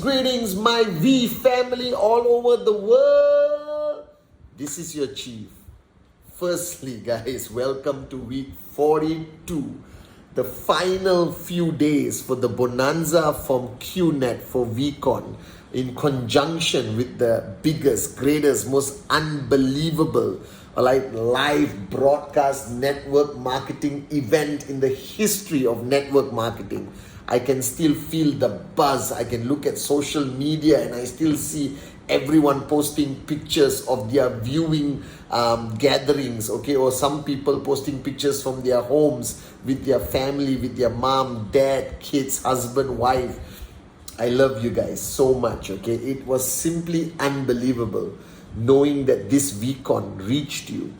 Greetings, my V family all over the world. This is your chief. Firstly, guys, welcome to week 42. The final few days for the bonanza from QNet for VCon in conjunction with the biggest, greatest, most unbelievable live broadcast network marketing event in the history of network marketing. I can still feel the buzz. I can look at social media and I still see everyone posting pictures of their viewing gatherings, okay, or some people posting pictures from their homes with their family, with their mom, dad, kids, husband, wife. I love you guys so much, okay. It was simply unbelievable knowing that this VCon reached you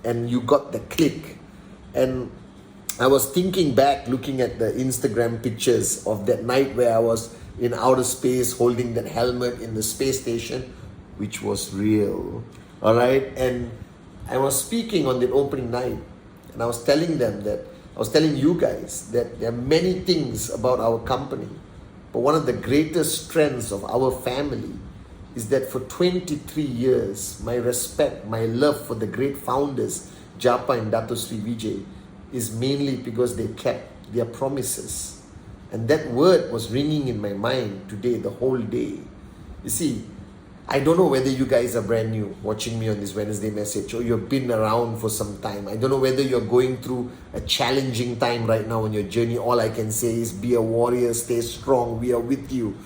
and you got the click. And I was thinking back, looking at the Instagram pictures of that night where I was in outer space holding that helmet in the space station, which was real, all right? And I was speaking on the opening night and I was telling you guys that there are many things about our company, but one of the greatest strengths of our family is that for 23 years, my respect, my love for the great founders, Japa and Dato Sri Vijay, is mainly because they kept their promises. And that word was ringing in my mind today, the whole day. You see, I don't know whether you guys are brand new watching me on this Wednesday message or you've been around for some time. I don't know whether you're going through a challenging time right now on your journey. All I can say is be a warrior, stay strong, we are with you.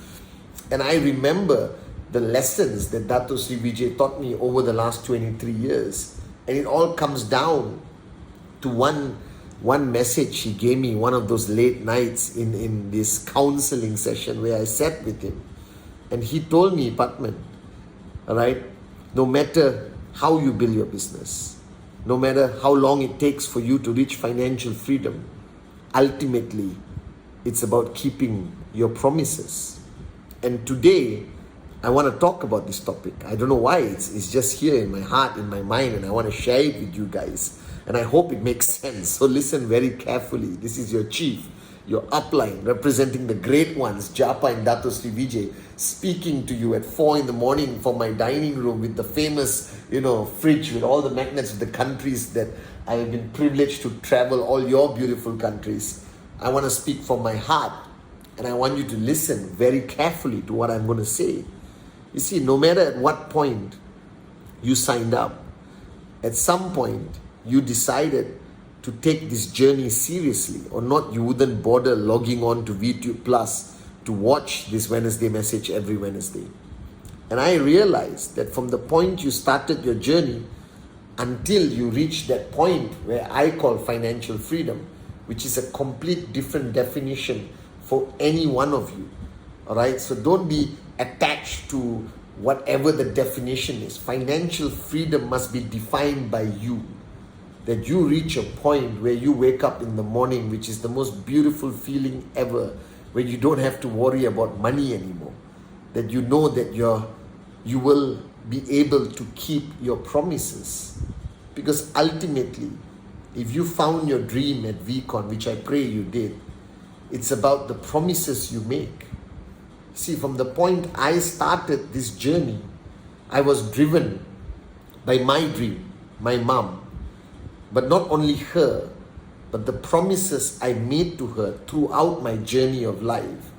And I remember the lessons that Dato Sri Vijay taught me over the last 23 years. And it all comes down to one message he gave me one of those late nights in this counseling session where I sat with him. And he told me, Patman, all right, no matter how you build your business, no matter how long it takes for you to reach financial freedom, ultimately, it's about keeping your promises. And today, I want to talk about this topic. I don't know why, it's just here in my heart, in my mind, and I want to share it with you guys. And I hope it makes sense. So listen very carefully. This is your chief, your upline, representing the great ones, Japa and Dato Sri Vijay, speaking to you at 4 in the morning from my dining room with the famous, fridge with all the magnets of the countries that I have been privileged to travel, all your beautiful countries. I want to speak from my heart and I want you to listen very carefully to what I'm going to say. You see, no matter at what point you signed up, at some point, you decided to take this journey seriously, or not, you wouldn't bother logging on to vtube Plus to watch this Wednesday message every Wednesday. And I realized that from the point you started your journey until you reach that point where I call financial freedom, which is a complete different definition for any one of you, all right? So don't be attached to whatever the definition is. Financial freedom must be defined by you. That you reach a point where you wake up in the morning, which is the most beautiful feeling ever, where you don't have to worry about money anymore. That you know that you will be able to keep your promises. Because ultimately, if you found your dream at VCon, which I pray you did, it's about the promises you make. See, from the point I started this journey, I was driven by my dream, my mom. But not only her, but the promises I made to her throughout my journey of life.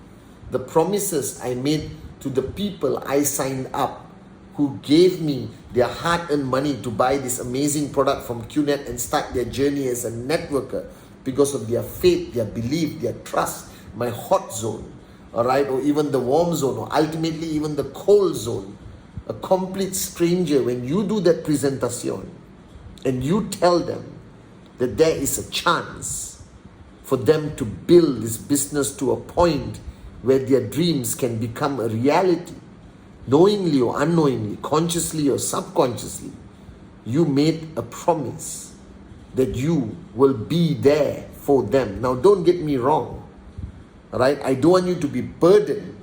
The promises I made to the people I signed up, who gave me their hard-earned money to buy this amazing product from QNet and start their journey as a networker because of their faith, their belief, their trust, my hot zone, all right, or even the warm zone, or ultimately even the cold zone. A complete stranger, when you do that presentation, and you tell them that there is a chance for them to build this business to a point where their dreams can become a reality. Knowingly or unknowingly, consciously or subconsciously, you made a promise that you will be there for them. Now, don't get me wrong, right? I don't want you to be burdened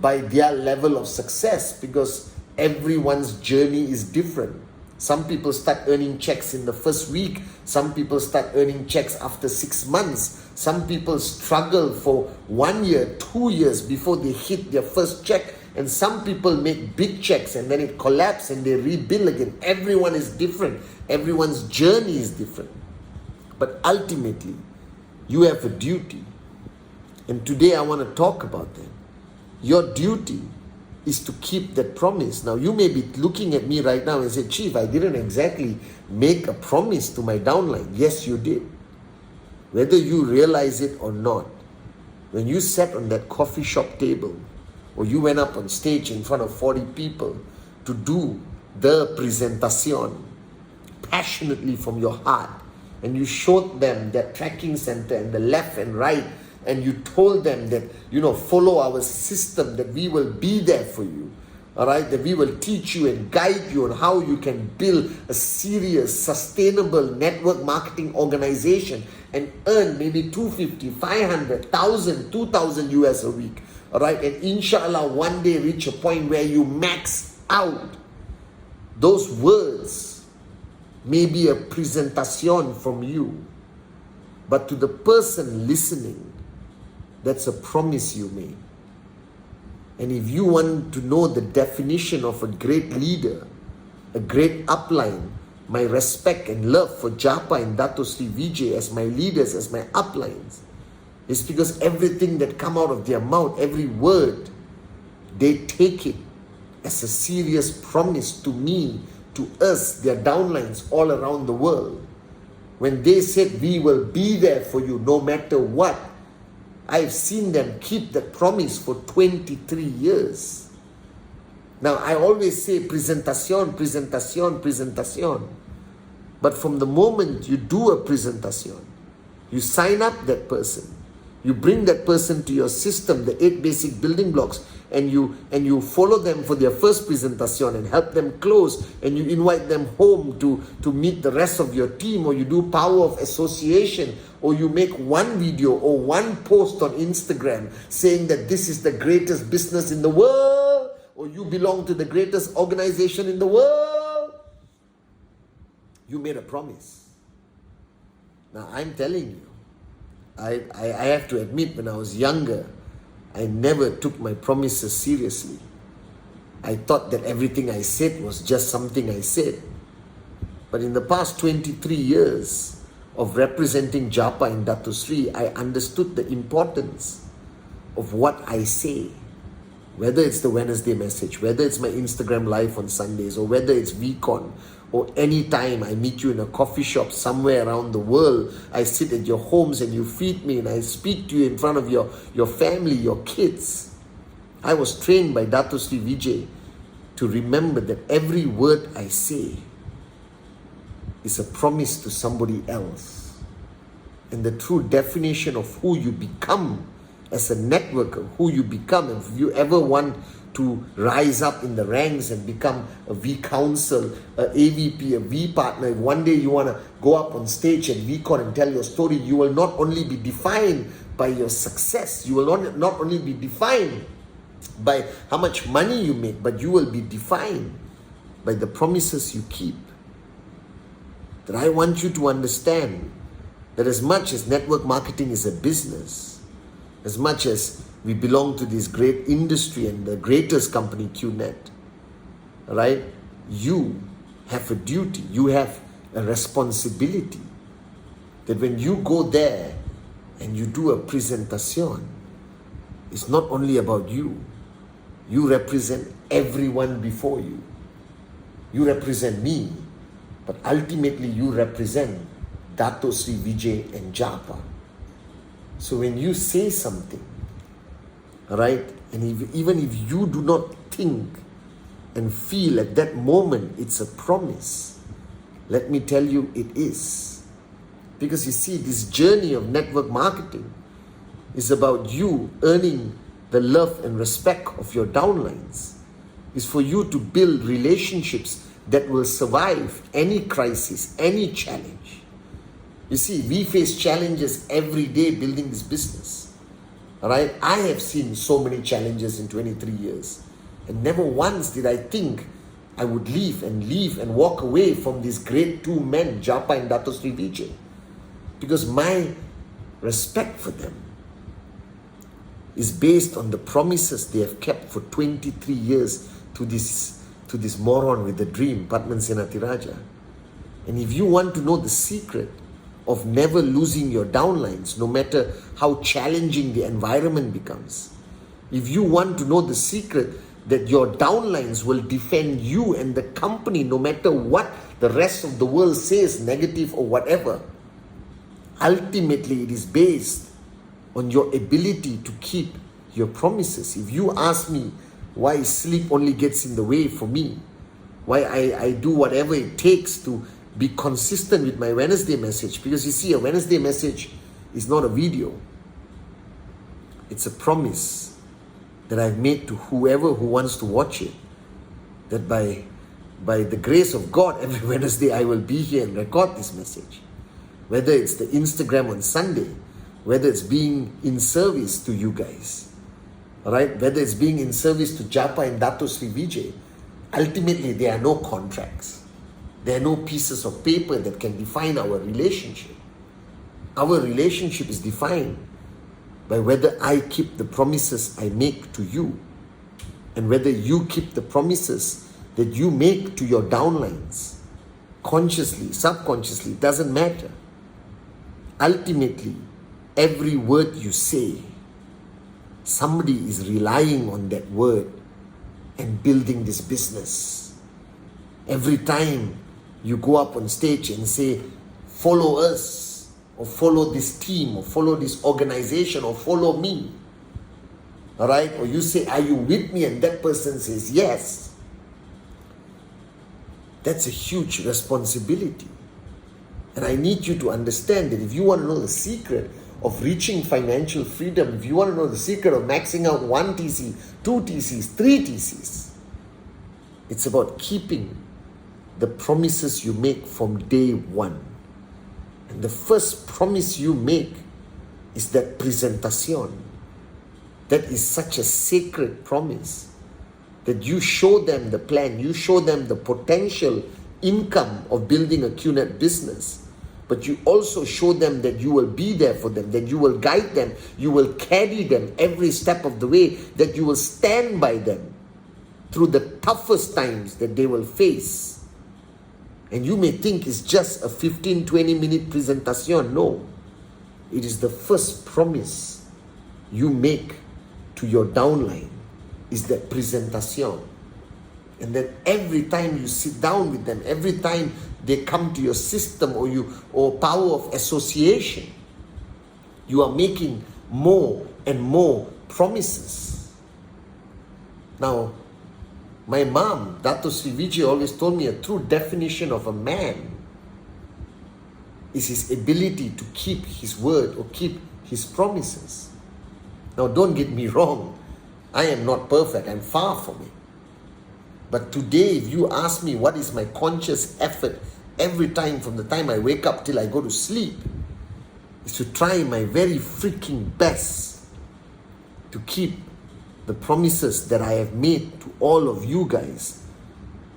by their level of success, because everyone's journey is different. Some people start earning checks in the first week. Some people start earning checks after 6 months. Some people struggle for 1 year, 2 years before they hit their first check. And some people make big checks and then it collapses and they rebuild again. Everyone is different. Everyone's journey is different. But ultimately, you have a duty. And today I want to talk about that. Your duty is to keep that promise. Now, you may be looking at me right now and say, Chief, I didn't exactly make a promise to my downline. Yes, you did. Whether you realize it or not, when you sat on that coffee shop table, or you went up on stage in front of 40 people to do the presentation passionately from your heart, and you showed them that tracking center and the left and right, and you told them that, follow our system, that we will be there for you, all right, that we will teach you and guide you on how you can build a serious, sustainable network marketing organization and earn maybe 250, 500, 1,000, 2,000 US a week. All right, and inshallah one day reach a point where you max out. Those words may be a presentation from you, but to the person listening, that's a promise you made. And if you want to know the definition of a great leader, a great upline, my respect and love for Japa and Dato Sri Vijay as my leaders, as my uplines, it's because everything that come out of their mouth, every word, they take it as a serious promise to me, to us, their downlines all around the world. When they said, we will be there for you no matter what, I've seen them keep that promise for 23 years. Now, I always say presentation. But from the moment you do a presentation, you sign up that person, you bring that person to your system, the 8 basic building blocks, and you follow them for their first presentation and help them close, and you invite them home to meet the rest of your team, or you do power of association, or you make one video or one post on Instagram saying that this is the greatest business in the world, or you belong to the greatest organization in the world. You made a promise. Now I'm telling you, I have to admit, when I was younger, I never took my promises seriously. I thought that everything I said was just something I said. But in the past 23 years of representing Japa and Dato Sri, I understood the importance of what I say. Whether it's the Wednesday message, whether it's my Instagram live on Sundays, or whether it's VCon, or any time I meet you in a coffee shop somewhere around the world, I sit at your homes and you feed me and I speak to you in front of your family, your kids. I was trained by Dato Sri Vijay to remember that every word I say is a promise to somebody else. And the true definition of who you become as a networker, who you become, if you ever want to rise up in the ranks and become a V counsel, a AVP, a V partner, if one day you want to go up on stage at VCon and tell your story, you will not only be defined by your success, you will not only be defined by how much money you make, but you will be defined by the promises you keep. That I want you to understand that as much as network marketing is a business, as much as we belong to this great industry and the greatest company, QNet, right? You have a duty, you have a responsibility that when you go there and you do a presentation, it's not only about you. You represent everyone before you. You represent me, but ultimately you represent Dato Sri Vijay and Japa. So when you say something, right, and even if you do not think and feel at that moment it's a promise, let me tell you, it is. Because you see, this journey of network marketing is about you earning the love and respect of your downlines. It's for you to build relationships that will survive any crisis, any challenge. You see, we face challenges every day building this business. All right? I have seen so many challenges in 23 years. And never once did I think I would leave and walk away from these great two men, Japa and Dato Sri Vijay. Because my respect for them is based on the promises they have kept for 23 years to this moron with the dream, Padman Senatiraja. And if you want to know the secret of never losing your downlines, no matter how challenging the environment becomes, if you want to know the secret that your downlines will defend you and the company no matter what the rest of the world says, negative or whatever, ultimately it is based on your ability to keep your promises. If you ask me why sleep only gets in the way for me, why I do whatever it takes to be consistent with my Wednesday message, because you see, a Wednesday message is not a video. It's a promise that I've made to whoever who wants to watch it, that by the grace of God, every Wednesday I will be here and record this message. Whether it's the Instagram on Sunday, whether it's being in service to you guys, all right? Whether it's being in service to Japa and Dato Sri Vijay, ultimately there are no contracts. There are no pieces of paper that can define our relationship. Our relationship is defined by whether I keep the promises I make to you and whether you keep the promises that you make to your downlines. Consciously, subconsciously, it doesn't matter. Ultimately, every word you say, somebody is relying on that word and building this business. Every time you go up on stage and say, follow us, or follow this team, or follow this organization, or follow me, all right? Or you say, are you with me? And that person says, yes. That's a huge responsibility. And I need you to understand that if you want to know the secret of reaching financial freedom, if you want to know the secret of maxing out 1 TC, 2 TCs, 3 TCs, it's about keeping the promises you make from day one. And the first promise you make is that presentación. That is such a sacred promise that you show them the plan, you show them the potential income of building a QNet business, but you also show them that you will be there for them, that you will guide them, you will carry them every step of the way, that you will stand by them through the toughest times that they will face. And you may think it's just a 15-20 minute presentation. No, it is the first promise you make to your downline is that presentation. And then every time you sit down with them, every time they come to your system or power of association, you are making more and more promises. Now, my mom, Dato Sri Vijay, always told me a true definition of a man is his ability to keep his word or keep his promises. Now, don't get me wrong. I am not perfect. I'm far from it. But today, if you ask me what is my conscious effort every time from the time I wake up till I go to sleep, is to try my very freaking best to keep the promises that I have made to all of you guys.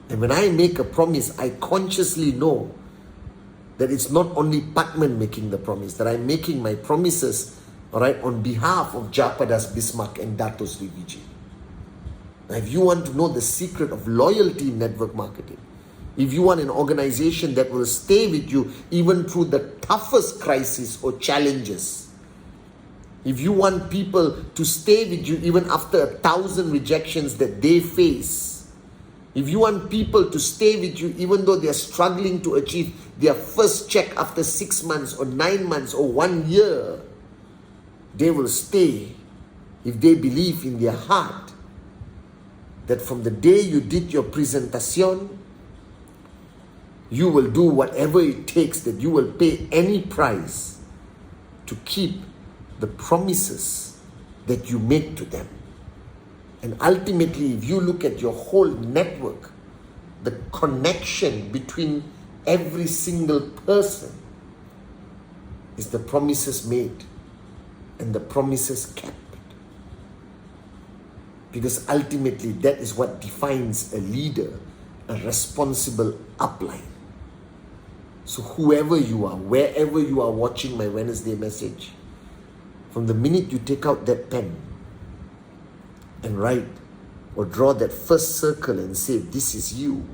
And when I make a promise, I consciously know that it's not only Patman making the promise, that I'm making my promises, all right, on behalf of Japadas Bismarck and Dato Sri Vijay. Now, if you want to know the secret of loyalty in network marketing, if you want an organization that will stay with you even through the toughest crisis or challenges, if you want people to stay with you even after 1,000 rejections that they face, if you want people to stay with you even though they are struggling to achieve their first check after 6 months or 9 months or 1 year, they will stay if they believe in their heart that from the day you did your presentation, You will do whatever it takes, that you will pay any price to keep the promises that you make to them. And ultimately, if you look at your whole network, the connection between every single person is the promises made and the promises kept. Because ultimately, that is what defines a leader, a responsible upline. So whoever you are, wherever you are watching my Wednesday message, from the minute you take out that pen and write or draw that first circle and say, this is you,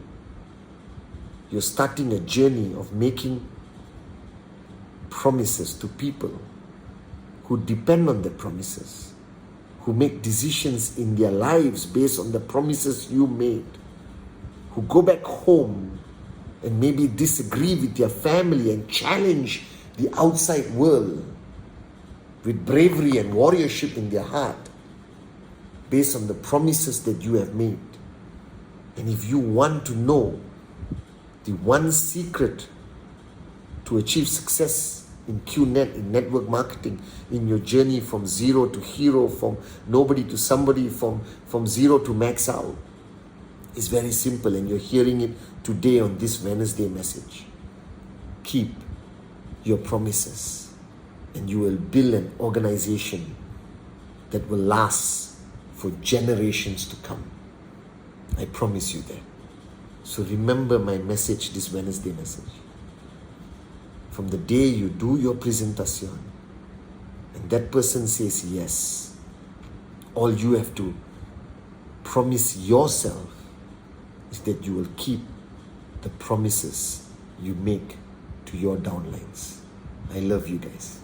you're starting a journey of making promises to people who depend on the promises, who make decisions in their lives based on the promises you made, who go back home and maybe disagree with their family and challenge the outside world with bravery and warriorship in their heart based on the promises that you have made. And if you want to know the one secret to achieve success in QNet, in network marketing, in your journey from zero to hero, from nobody to somebody, from zero to max out, is very simple, and you're hearing it today on this Wednesday message. Keep your promises, and you will build an organization that will last for generations to come. I promise you that. So remember my message, this Wednesday message. From the day you do your presentation and that person says yes, all you have to promise yourself is that you will keep the promises you make to your downlines. I love you guys.